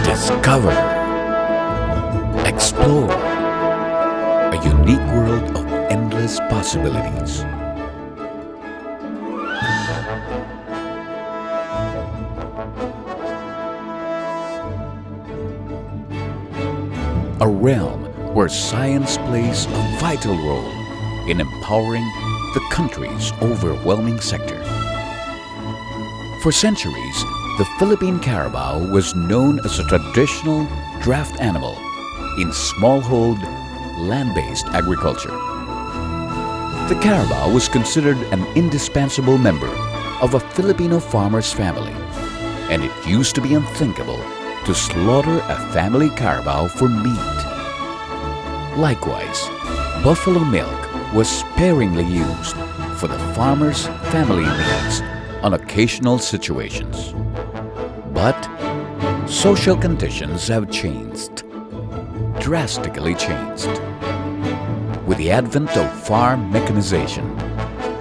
Discover, explore a unique world of endless possibilities. A realm where science plays a vital role in empowering the country's overwhelming sector. For centuries, the Philippine carabao was known as a traditional draft animal in smallhold, land-based agriculture. The carabao was considered an indispensable member of a Filipino farmer's family, and it used to be unthinkable to slaughter a family carabao for meat. Likewise, buffalo milk was sparingly used for the farmer's family needs on occasional situations. But social conditions have changed, drastically changed. With the advent of farm mechanization,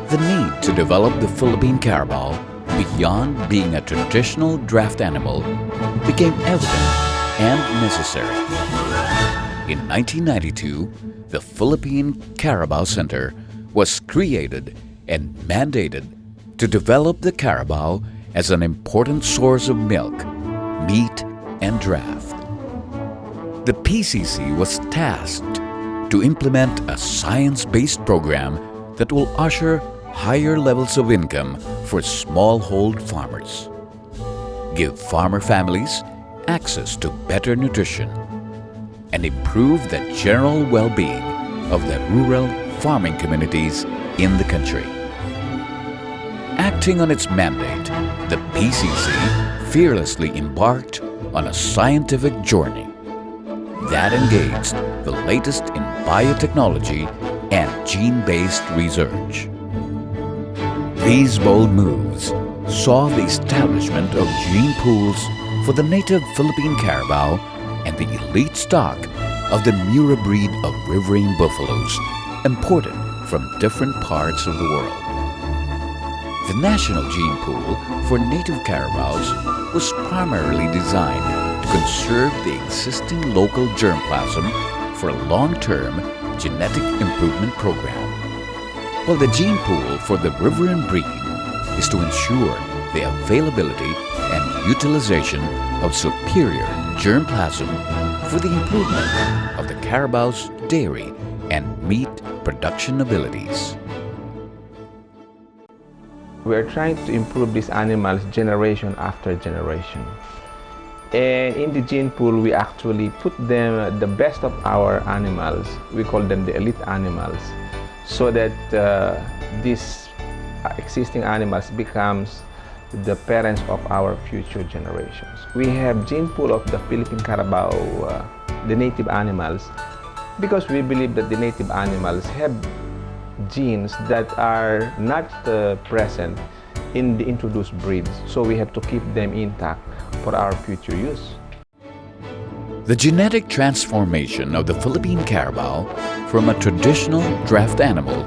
the need to develop the Philippine carabao beyond being a traditional draft animal became evident and necessary. In 1992, the Philippine Carabao Center was created and mandated to develop the carabao as an important source of milk, meat, and draft. The PCC was tasked to implement a science-based program that will usher higher levels of income for smallhold farmers, give farmer families access to better nutrition, and improve the general well-being of the rural farming communities in the country. Acting on its mandate, the PCC fearlessly embarked on a scientific journey that engaged the latest in biotechnology and gene-based research. These bold moves saw the establishment of gene pools for the native Philippine carabao and the elite stock of the Mura breed of riverine buffaloes imported from different parts of the world. The National Gene Pool for native carabaos was primarily designed to conserve the existing local germplasm for a long-term genetic improvement program, while the gene pool for the riverine breed is to ensure the availability and utilization of superior germplasm for the improvement of the carabao's dairy and meat production abilities. We are trying to improve these animals generation after generation. And in the gene pool, we actually put them the best of our animals. We call them the elite animals, so that these existing animals becomes the parents of our future generations. We have gene pool of the Philippine carabao, the native animals, because we believe that the native animals have genes that are not present in the introduced breeds, so we have to keep them intact for our future use. The genetic transformation of the Philippine carabao from a traditional draft animal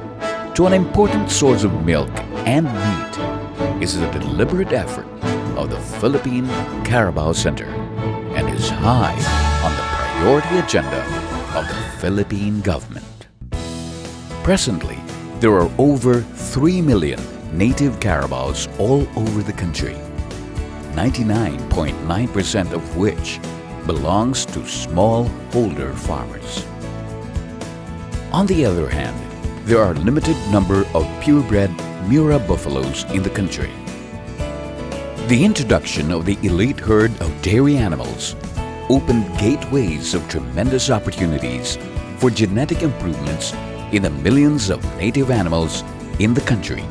to an important source of milk and meat is a deliberate effort of the Philippine Carabao Center and is high on the priority agenda of the Philippine government. Presently, there are over 3 million native carabaos all over the country, 99.9% of which belongs to smallholder farmers. On the other hand, there are a limited number of purebred Mura buffaloes in the country. The introduction of the elite herd of dairy animals opened gateways of tremendous opportunities for genetic improvements in the millions of native animals in the country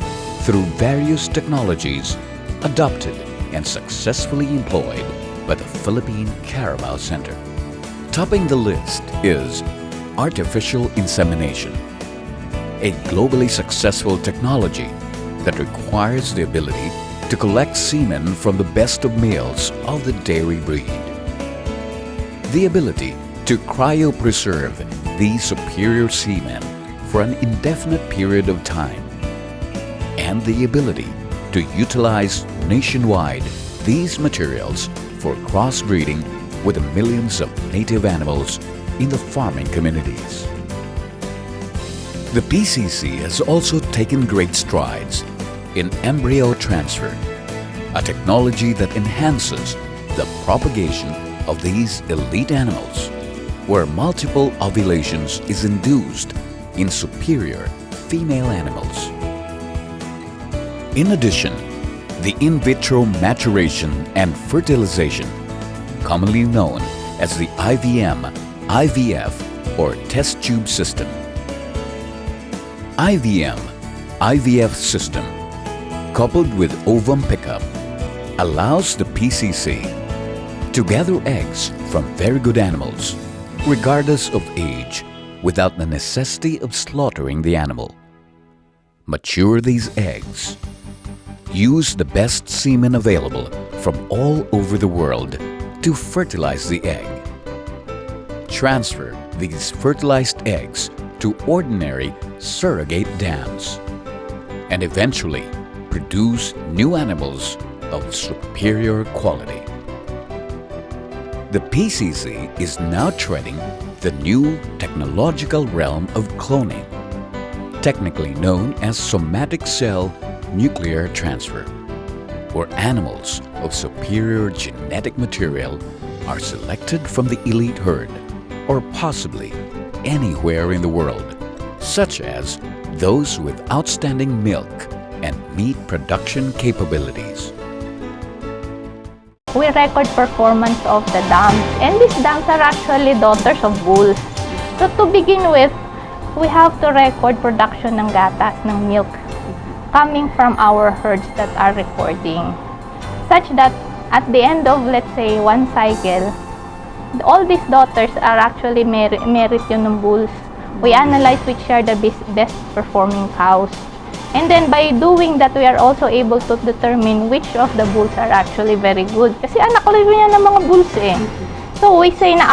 through various technologies adopted and successfully employed by the Philippine Carabao Center. Topping the list is artificial insemination, a globally successful technology that requires the ability to collect semen from the best of males of the dairy breed. The ability to cryopreserve these superior semen for an indefinite period of time, and the ability to utilize nationwide these materials for crossbreeding with the millions of native animals in the farming communities. The PCC has also taken great strides in embryo transfer, a technology that enhances the propagation of these elite animals, where multiple ovulations is induced in superior female animals. In addition, the in vitro maturation and fertilization, commonly known as the IVM, IVF or test tube system. IVM, IVF system, coupled with ovum pickup, allows the PCC to gather eggs from very good animals, regardless of age, without the necessity of slaughtering the animal. Mature these eggs. Use the best semen available from all over the world to fertilize the egg. Transfer these fertilized eggs to ordinary surrogate dams and eventually produce new animals of superior quality. The PCC is now treading the new technological realm of cloning, technically known as somatic cell nuclear transfer, where animals of superior genetic material are selected from the elite herd, or possibly anywhere in the world, such as those with outstanding milk and meat production capabilities. We record performance of the dams, and these dams are actually daughters of bulls. So to begin with, we have to record production ng gatas, ng milk, coming from our herds that are recording, such that at the end of, let's say, one cycle, all these daughters are actually merit yun ng bulls. We analyze which are the best performing cows. And then by doing that, we are also able to determine which of the bulls are actually very good. Kasi anak ko rin yan ng mga bulls eh. So we say na,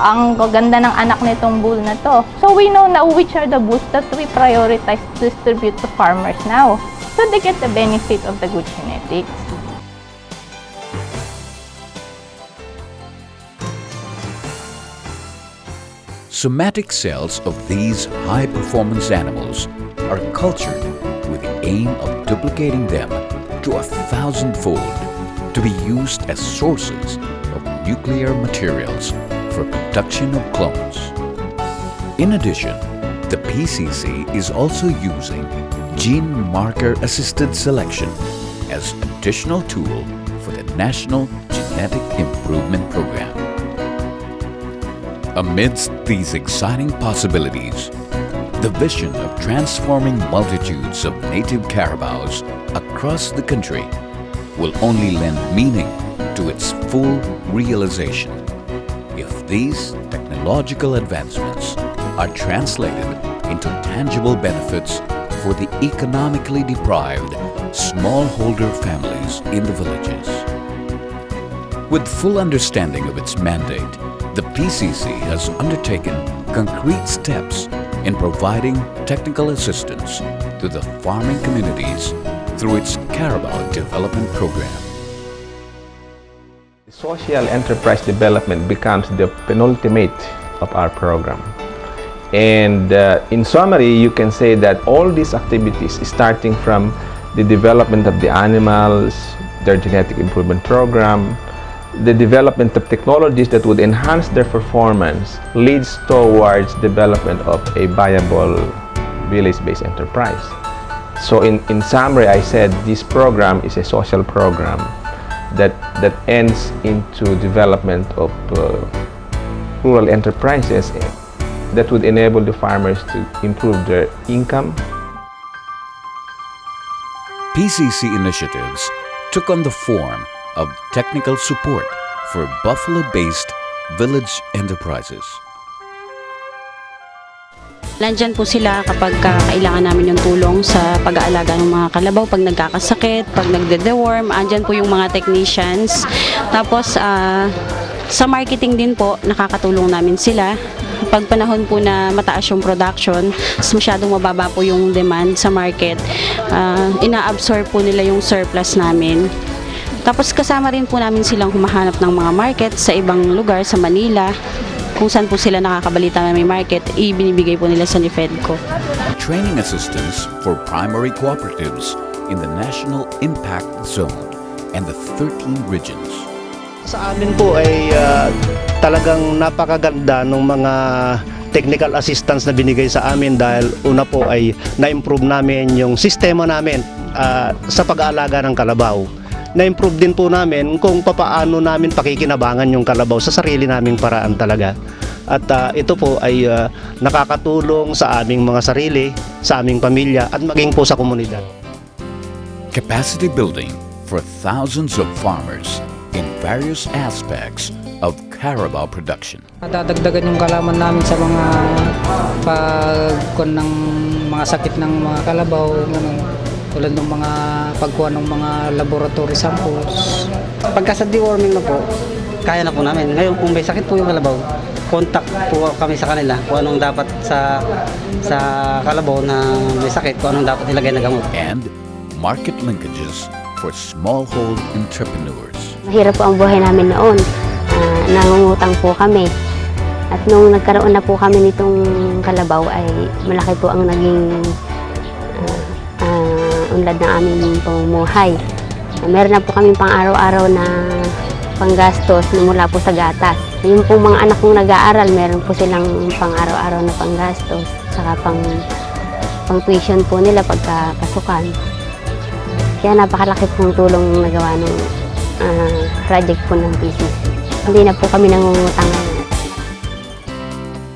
ang ganda ng anak nitong bull na to. So we know now which are the bulls that we prioritize to distribute to farmers now. So they get the benefit of the good genetics. Somatic cells of these high-performance animals are cultured with the aim of duplicating them to 1,000-fold to be used as sources of nuclear materials for production of clones. In addition, the PCC is also using gene marker-assisted selection as additional tool for the National Genetic Improvement Program. Amidst these exciting possibilities, the vision of transforming multitudes of native carabaos across the country will only lend meaning to its full realization if these technological advancements are translated into tangible benefits for the economically deprived smallholder families in the villages. With full understanding of its mandate, the PCC has undertaken concrete steps in providing technical assistance to the farming communities through its Carabao Development Program. Social enterprise development becomes the penultimate of our program. And in summary, you can say that all these activities, starting from the development of the animals, their genetic improvement program, the development of technologies that would enhance their performance, leads towards development of a viable village-based enterprise. So in summary, I said this program is a social program that ends into development of rural enterprises that would enable the farmers to improve their income. PCC initiatives took on the form of technical support for Buffalo-based village enterprises. Nandyan po sila kapag kailangan namin yung tulong sa pag-aalaga ng mga kalabaw, pag nagkakasakit, pag nagde-deworm, andyan po yung mga technicians. Tapos sa marketing din po, nakakatulong namin sila Pag panahon po na mataas yung production, masyadong mababa po yung demand sa market, ina-absorb po nila yung surplus namin. Tapos kasama rin po namin silang humahanap ng mga market sa ibang lugar, sa Manila, kung saan po sila nakakabalita na may market, ibinibigay po nila sa NIFEDCO. Training assistance for primary cooperatives in the National Impact Zone and the 13 regions. Sa amin po ay talagang napakaganda ng mga technical assistance na binigay sa amin dahil una po ay na-improve namin yung sistema namin sa pag-aalaga ng kalabaw. Na-improve din po namin kung papaano namin pakikinabangan yung kalabaw sa sarili naming paraan talaga. At ito po ay nakakatulong sa aming mga sarili, sa aming pamilya at maging po sa komunidad. Capacity building for thousands of farmers in various aspects of carabao production. Dadagdagan yung kalaman namin sa mga pagkuha ng mga sakit ng mga kalabaw, tulad ng mga pagkuha ng mga laboratory samples. Pagka sa deworming na po, kaya na po namin. Ngayon kung may sakit po yung kalabaw, contact po kami sa kanila kung anong dapat sa kalabaw na may sakit, kung anong dapat ilagay na gamot. And market linkages for smallhold entrepreneurs. Mahirap po ang buhay namin noon. Nangungutang po kami. At nung nagkaroon na po kami nitong kalabaw ay malaki po ang naging unlad ng aming pamumuhay. Meron na po kaming pang araw-araw na panggastos na mula po sa gatas. Yung po mga anak kong nag-aaral, meron po silang pang araw-araw na panggastos, saka pang tuition po nila pagkapasukan. Kaya napakalaki pong tulong nagawa ng project po ng PCC. Hindi na po kami nangungutang ngayon.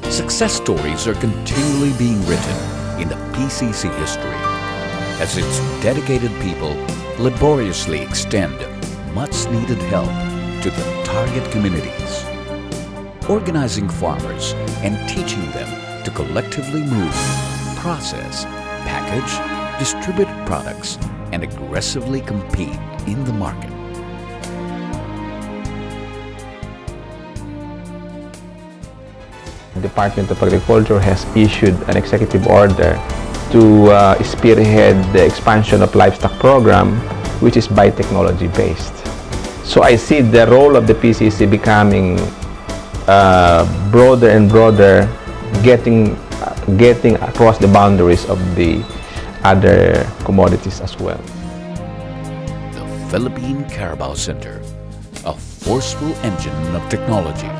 Success stories are continually being written in the PCC history as its dedicated people laboriously extend much-needed help to the target communities, organizing farmers and teaching them to collectively move, process, package, distribute products, and aggressively compete in the market. The Department of Agriculture has issued an executive order to spearhead the expansion of livestock program, which is biotechnology based. So I see the role of the PCC becoming broader and broader, getting across the boundaries of the other commodities as well. The Philippine Carabao Center, a forceful engine of technology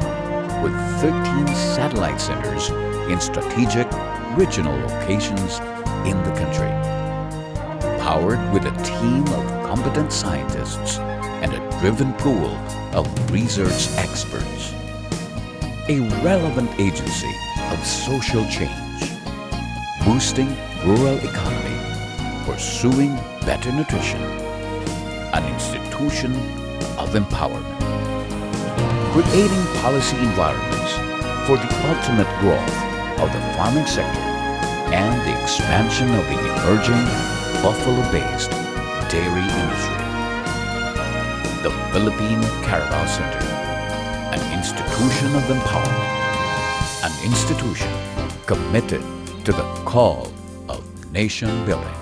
with 13 satellite centers in strategic regional locations in the country. Powered with a team of competent scientists and a driven pool of research experts. A relevant agency of social change, boosting rural economy, pursuing better nutrition, an institution of empowerment, creating policy environments for the ultimate growth of the farming sector and the expansion of the emerging buffalo-based dairy industry. The Philippine Carabao Center, an institution of empowerment, an institution committed to the call of nation building.